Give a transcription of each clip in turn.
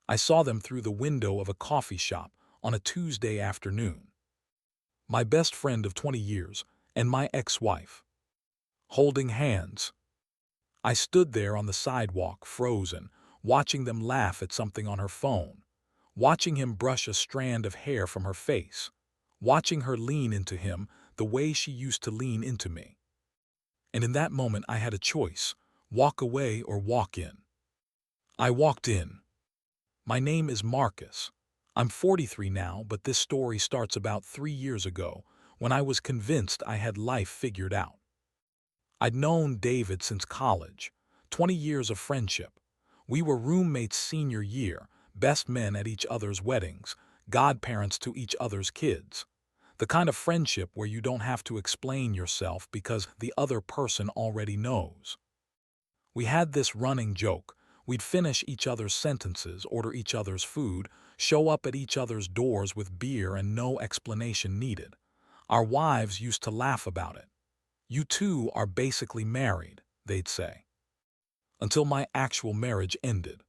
I saw them through the window of a coffee shop on a Tuesday afternoon. My best friend of 20 years and my ex-wife, holding hands. I stood there on the sidewalk, frozen, watching them laugh at something on her phone, watching him brush a strand of hair from her face, watching her lean into him the way she used to lean into me. And in that moment I had a choice: walk away or walk in. I walked in. My name is Marcus. I'm 43 now, but this story starts about 3 years ago when I was convinced I had life figured out. I'd known David since college, 20 years of friendship. We were roommates senior year, best men at each other's weddings, godparents to each other's kids. The kind of friendship where you don't have to explain yourself because the other person already knows. We had this running joke. We'd finish each other's sentences, order each other's food, show up at each other's doors with beer and no explanation needed. Our wives used to laugh about it. "You two are basically married," they'd say. Until my actual marriage ended.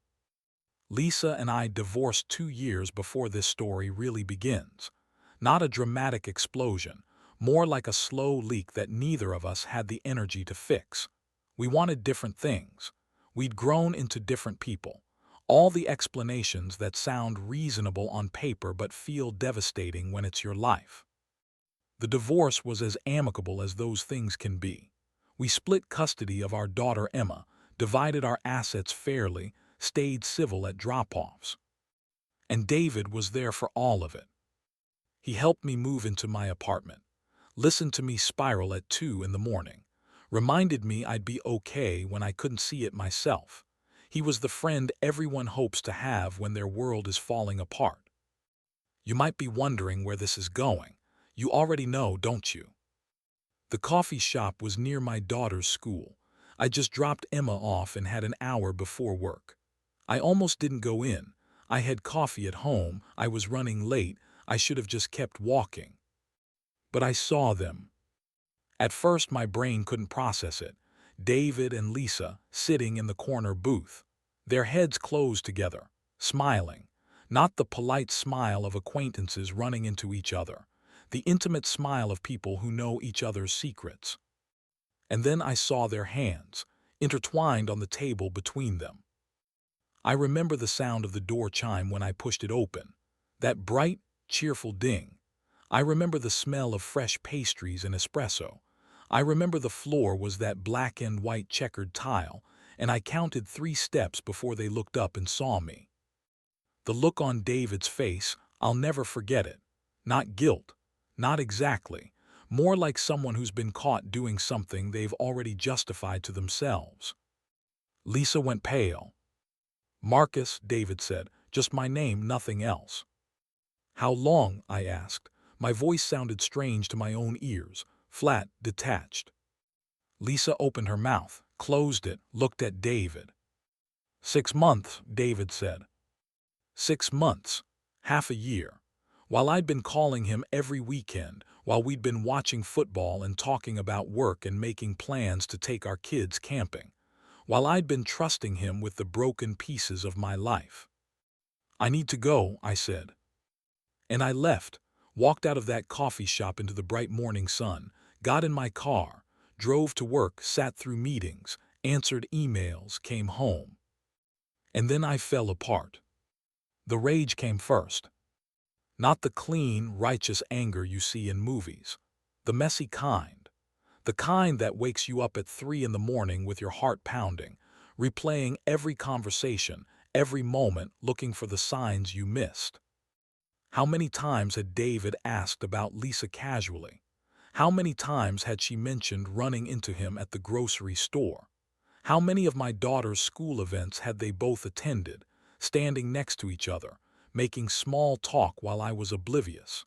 Lisa and I divorced 2 years before this story really begins. Not a dramatic explosion, more like a slow leak that neither of us had the energy to fix. We wanted different things. We'd grown into different people. All the explanations that sound reasonable on paper but feel devastating when it's your life. The divorce was as amicable as those things can be. We split custody of our daughter Emma, divided our assets fairly, stayed civil at drop-offs. And David was there for all of it. He helped me move into my apartment, listened to me spiral at 2 in the morning, reminded me I'd be okay when I couldn't see it myself. He was the friend everyone hopes to have when their world is falling apart. You might be wondering where this is going. You already know, don't you? The coffee shop was near my daughter's school. I just dropped Emma off and had an hour before work. I almost didn't go in. I had coffee at home. I was running late. I should have just kept walking. But I saw them. At first my brain couldn't process it. David and Lisa sitting in the corner booth, their heads closed together, smiling. Not the polite smile of acquaintances running into each other, the intimate smile of people who know each other's secrets. And then I saw their hands, intertwined on the table between them. I remember the sound of the door chime when I pushed it open, that bright, cheerful ding. I remember the smell of fresh pastries and espresso. I remember the floor was that black and white checkered tile, and I counted 3 steps before they looked up and saw me. The look on David's face, I'll never forget it. Not guilt, not exactly, more like someone who's been caught doing something they've already justified to themselves. Lisa went pale. "Marcus," David said, "just my name, nothing else." "How long?" I asked. My voice sounded strange to my own ears, flat, detached. Lisa opened her mouth, closed it, looked at David. "6 months," David said. 6 months. Half a year. While I'd been calling him every weekend, while we'd been watching football and talking about work and making plans to take our kids camping, while I'd been trusting him with the broken pieces of my life. "I need to go," I said. And I left, walked out of that coffee shop into the bright morning sun, got in my car, drove to work, sat through meetings, answered emails, came home. And then I fell apart. The rage came first. Not the clean, righteous anger you see in movies. The messy kind. The kind that wakes you up at 3 in the morning with your heart pounding, replaying every conversation, every moment, looking for the signs you missed. How many times had David asked about Lisa casually? How many times had she mentioned running into him at the grocery store? How many of my daughter's school events had they both attended, standing next to each other, making small talk while I was oblivious?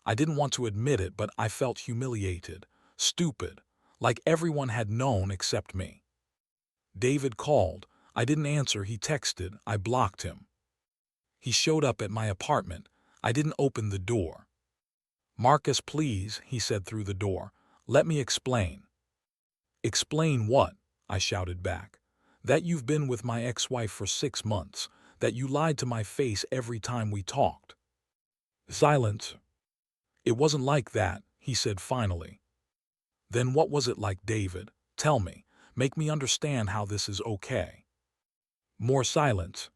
I didn't want to admit it, but I felt humiliated, stupid, like everyone had known except me. David called. I didn't answer. He texted. I blocked him. He showed up at my apartment. I didn't open the door. "Marcus, please," he said through the door. "Let me explain." "Explain what?" I shouted back. "That you've been with my ex-wife for 6 months. that you lied to my face every time we talked. Silence. It wasn't like that, he said finally. Then what was it like, David? Tell me. Make me understand how this is okay. More silence.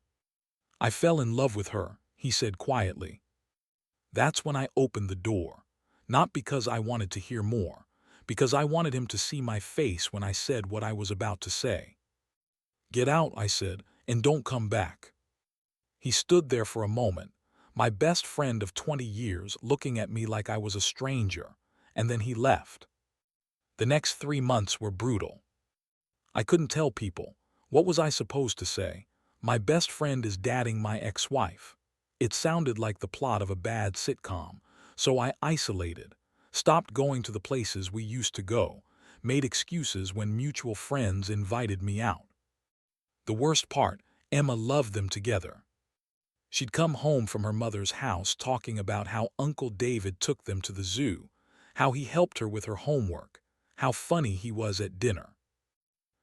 I fell in love with her, he said quietly. That's when I opened the door. Not because I wanted to hear more, because I wanted him to see my face when I said what I was about to say. Get out, I said, and don't come back. He stood there for a moment, my best friend of 20 years, looking at me like I was a stranger, and then he left. The next 3 months were brutal. I couldn't tell people. What was I supposed to say? My best friend is dating my ex-wife. It sounded like the plot of a bad sitcom, so I isolated, stopped going to the places we used to go, made excuses when mutual friends invited me out. The worst part, Emma loved them together. She'd come home from her mother's house talking about how Uncle David took them to the zoo, how he helped her with her homework, how funny he was at dinner.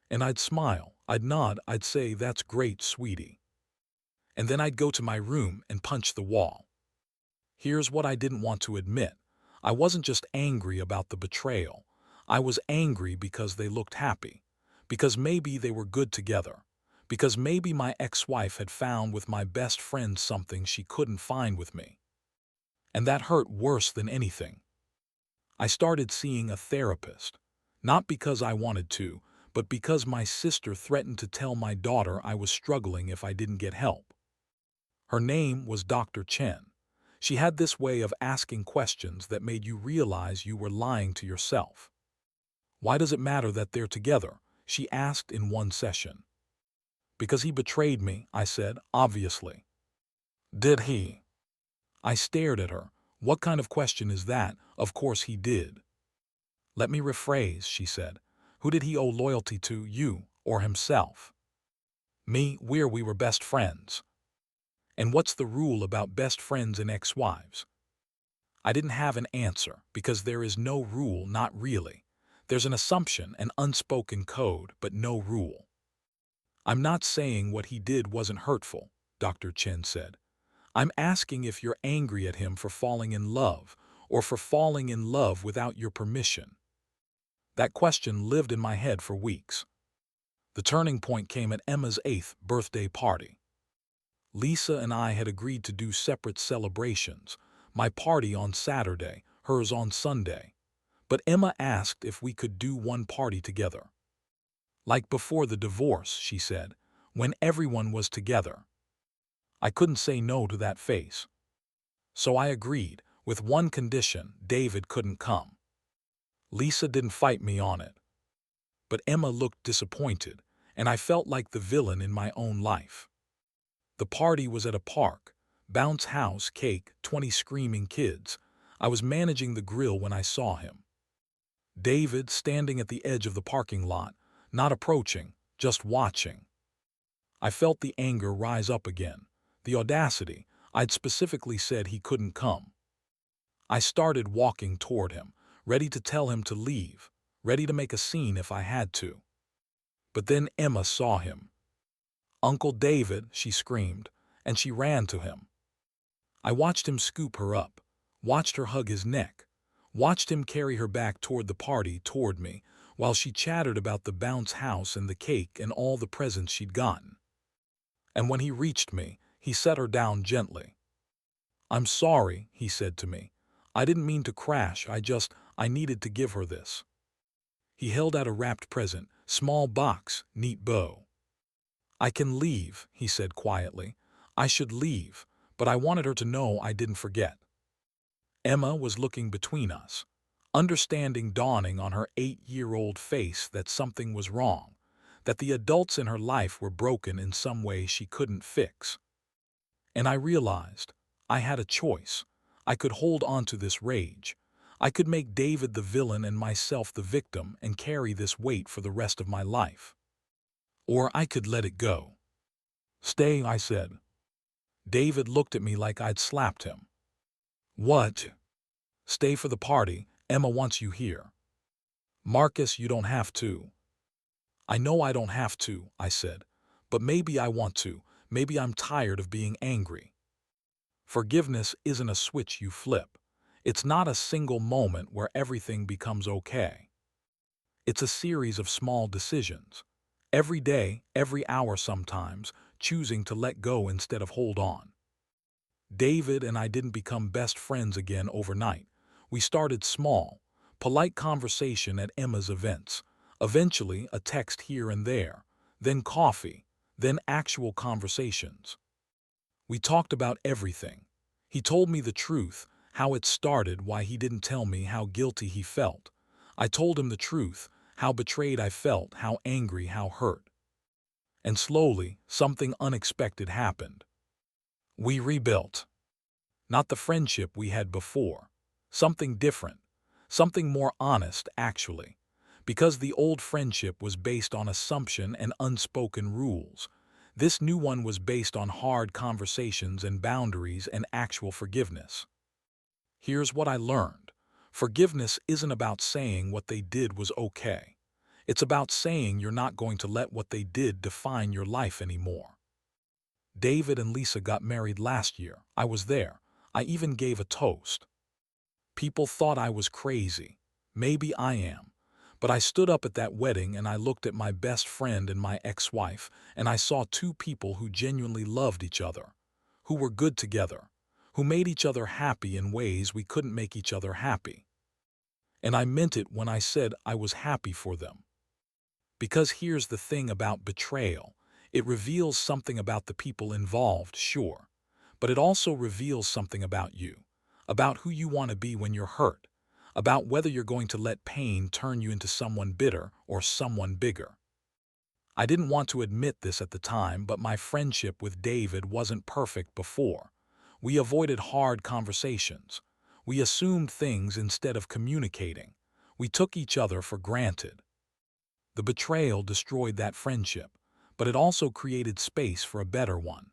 And I'd smile, I'd nod, I'd say, "That's great, sweetie." And then I'd go to my room and punch the wall. Here's what I didn't want to admit. I wasn't just angry about the betrayal. I was angry because they looked happy, because maybe they were good together, because maybe my ex-wife had found with my best friend something she couldn't find with me. And that hurt worse than anything. I started seeing a therapist, not because I wanted to, but because my sister threatened to tell my daughter I was struggling if I didn't get help. Her name was Dr. Chen. She had this way of asking questions that made you realize you were lying to yourself. Why does it matter that they're together? She asked in one session. Because he betrayed me, I said, obviously. Did he? I stared at her. What kind of question is that? Of course he did. Let me rephrase, she said. Who did he owe loyalty to, you or himself? Me, we were best friends. And what's the rule about best friends and ex-wives? I didn't have an answer, because there is no rule, not really. There's an assumption, an unspoken code, but no rule. I'm not saying what he did wasn't hurtful, Dr. Chen said. I'm asking if you're angry at him for falling in love, or for falling in love without your permission. That question lived in my head for weeks. The turning point came at Emma's 8th birthday party. Lisa and I had agreed to do separate celebrations, my party on Saturday, hers on Sunday. But Emma asked if we could do one party together. Like before the divorce, she said, when everyone was together. I couldn't say no to that face. So I agreed, with one condition: David couldn't come. Lisa didn't fight me on it. But Emma looked disappointed, and I felt like the villain in my own life. The party was at a park, bounce house, cake, 20 screaming kids. I was managing the grill when I saw him. David standing at the edge of the parking lot, not approaching, just watching. I felt the anger rise up again, the audacity. I'd specifically said he couldn't come. I started walking toward him, ready to tell him to leave, ready to make a scene if I had to. But then Emma saw him. "Uncle David," she screamed, and she ran to him. I watched him scoop her up, watched her hug his neck, watched him carry her back toward the party, toward me, while she chattered about the bounce house and the cake and all the presents she'd gotten. And when he reached me, he set her down gently. "I'm sorry," he said to me. "I didn't mean to crash, I needed to give her this." He held out a wrapped present, small box, neat bow. "I can leave," he said quietly. "I should leave, but I wanted her to know I didn't forget." Emma was looking between us, understanding dawning on her 8-year-old face that something was wrong, that the adults in her life were broken in some way she couldn't fix. And I realized I had a choice. I could hold on to this rage. I could make David the villain and myself the victim and carry this weight for the rest of my life. Or I could let it go. "Stay," I said. David looked at me like I'd slapped him. "What?" "Stay for the party. Emma wants you here." "Marcus, you don't have to." "I know I don't have to," I said. "But maybe I want to. Maybe I'm tired of being angry. Forgiveness isn't a switch you flip. It's not a single moment where everything becomes okay. It's a series of small decisions. Every day, every hour sometimes, choosing to let go instead of hold on. David and I didn't become best friends again overnight. We started small, polite conversation at Emma's events, eventually a text here and there, then coffee, then actual conversations. We talked about everything. He told me the truth, how it started, why he didn't tell me, how guilty he felt. I told him the truth, how betrayed I felt, how angry, how hurt. And slowly, something unexpected happened. We rebuilt. Not the friendship we had before. Something different. Something more honest, actually. Because the old friendship was based on assumption and unspoken rules. This new one was based on hard conversations and boundaries and actual forgiveness. Here's what I learned. Forgiveness isn't about saying what they did was okay. It's about saying you're not going to let what they did define your life anymore. David and Lisa got married last year. I was there. I even gave a toast. People thought I was crazy. Maybe I am. But I stood up at that wedding and I looked at my best friend and my ex-wife, and I saw two people who genuinely loved each other, who were good together, who made each other happy in ways we couldn't make each other happy. And I meant it when I said I was happy for them. Because here's the thing about betrayal. It reveals something about the people involved, sure, but it also reveals something about you, about who you want to be when you're hurt, about whether you're going to let pain turn you into someone bitter or someone bigger. I didn't want to admit this at the time, but my friendship with David wasn't perfect before. We avoided hard conversations. We assumed things instead of communicating. We took each other for granted. The betrayal destroyed that friendship, but it also created space for a better one.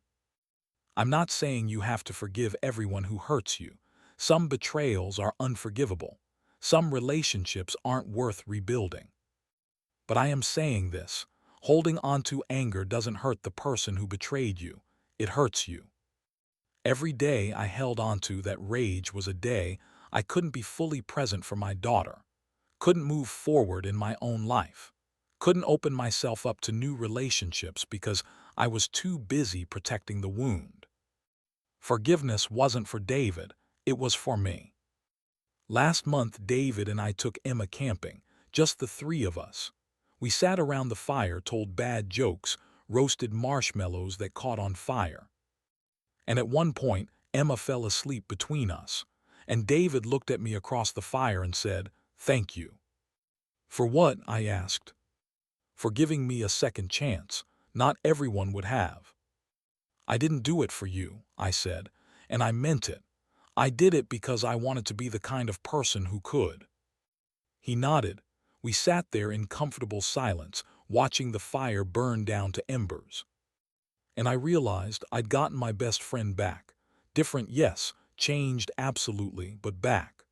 I'm not saying you have to forgive everyone who hurts you. Some betrayals are unforgivable. Some relationships aren't worth rebuilding. But I am saying this. Holding on to anger doesn't hurt the person who betrayed you. It hurts you. Every day I held on to that rage was a day I couldn't be fully present for my daughter, couldn't move forward in my own life, couldn't open myself up to new relationships because I was too busy protecting the wound. Forgiveness wasn't for David, it was for me. Last month, David and I took Emma camping, just the three of us. We sat around the fire, told bad jokes, roasted marshmallows that caught on fire. And at one point, Emma fell asleep between us, and David looked at me across the fire and said, "Thank you." "For what?" I asked. "For giving me a second chance. Not everyone would have." "I didn't do it for you," I said, and I meant it. I did it because I wanted to be the kind of person who could. He nodded. We sat there in comfortable silence, watching the fire burn down to embers. And I realized I'd gotten my best friend back. Different, yes, changed, absolutely, but back.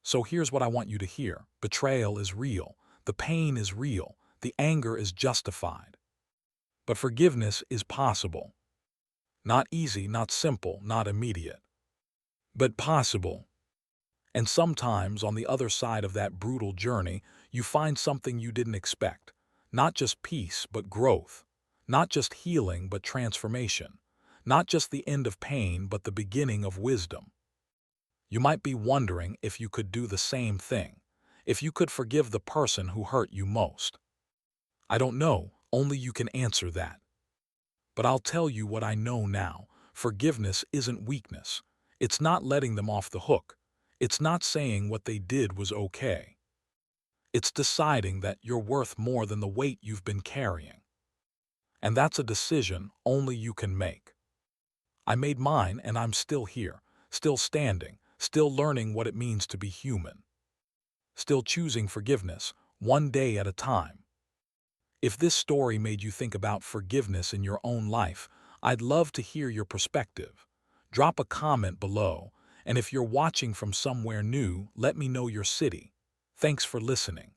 So here's what I want you to hear. Betrayal is real. The pain is real. The anger is justified. But forgiveness is possible. Not easy, not simple, not immediate. But possible. And sometimes on the other side of that brutal journey, you find something you didn't expect. Not just peace, but growth. Not just healing, but transformation. Not just the end of pain, but the beginning of wisdom. You might be wondering if you could do the same thing, if you could forgive the person who hurt you most. I don't know, only you can answer that. But I'll tell you what I know now. Forgiveness isn't weakness. It's not letting them off the hook. It's not saying what they did was okay. It's deciding that you're worth more than the weight you've been carrying. And that's a decision only you can make. I made mine, and I'm still here, still standing, still learning what it means to be human. Still choosing forgiveness, one day at a time. If this story made you think about forgiveness in your own life, I'd love to hear your perspective. Drop a comment below, and if you're watching from somewhere new, let me know your city. Thanks for listening.